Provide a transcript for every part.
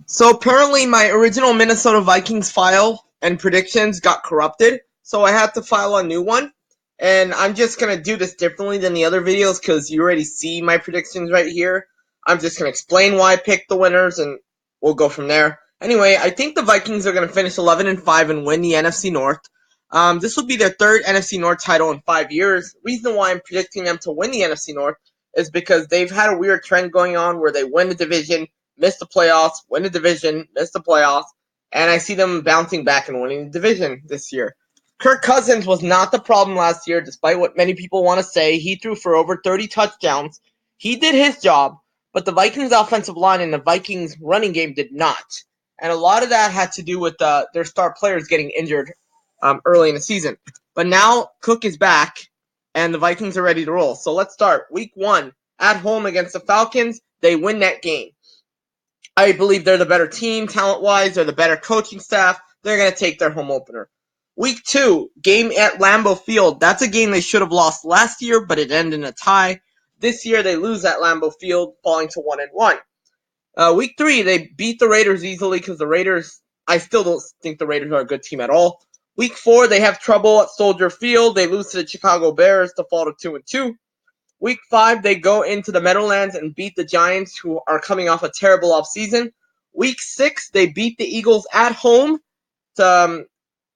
So apparently my original Minnesota Vikings file and predictions got corrupted, so I had to file a new one. And I'm just gonna do this differently than the other videos because you already see my predictions right here. I'm just gonna explain why I picked the winners and we'll go from there. Anyway, I think the Vikings are gonna finish 11-5 and win the NFC North. This will be their third NFC North title in 5 years. Reason why I'm predicting them to win the NFC North is because they've had a weird trend going on where they win the division, miss the playoffs, win the division, miss the playoffs, and I see them bouncing back and winning the division this year. Kirk Cousins was not the problem last year, despite what many people want to say. He threw for over 30 touchdowns. He did his job, but the Vikings' offensive line and the Vikings' running game did not. And a lot of that had to do with their star players getting injured early in the season. But now Cook is back, and the Vikings are ready to roll. So let's start. Week 1, at home against the Falcons. They win that game. I believe they're the better team, talent-wise. They're the better coaching staff. They're going to take their home opener. Week 2, game at Lambeau Field. That's a game they should have lost last year, but it ended in a tie. This year, they lose at Lambeau Field, falling to 1-1. Week 3, they beat the Raiders easily because the Raiders, I still don't think the Raiders are a good team at all. Week 4, they have trouble at Soldier Field. They lose to the Chicago Bears to fall to 2-2. Week 5, they go into the Meadowlands and beat the Giants, who are coming off a terrible offseason. Week 6, they beat the Eagles at home. To,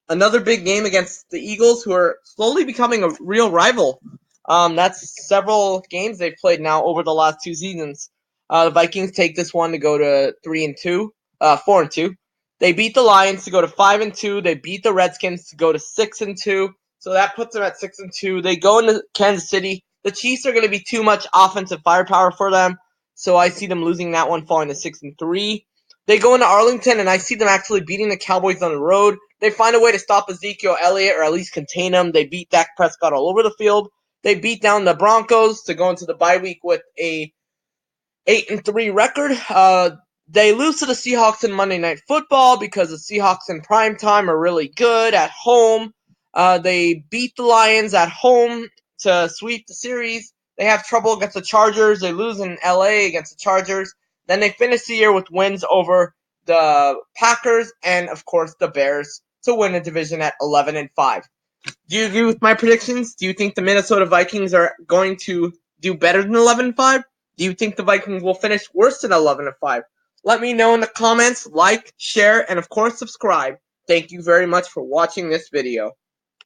another big game against the Eagles, who are slowly becoming a real rival. That's several games they've played now over the last 2 seasons. The Vikings take this one to go to 3-2, 4-2. They beat the Lions to go to 5-2. They beat the Redskins to go to 6-2. So that puts them at 6-2. They go into Kansas City. The Chiefs are going to be too much offensive firepower for them, so I see them losing that one, falling to 6-3. They go into Arlington, and I see them actually beating the Cowboys on the road. They find a way to stop Ezekiel Elliott, or at least contain him. They beat Dak Prescott all over the field. They beat down the Broncos to go into the bye week with a 8-3 record. They lose to the Seahawks in Monday Night Football because the Seahawks in primetime are really good at home. They beat the Lions at home to sweep the series. They have trouble against the Chargers. They lose in LA against the Chargers. Then they finish the year with wins over the Packers and, of course, the Bears to win the division at 11-5. Do you agree with my predictions? Do you think the Minnesota Vikings are going to do better than 11-5? Do you think the Vikings will finish worse than 11-5? Let me know in the comments, like, share, and of course subscribe. Thank you very much for watching this video.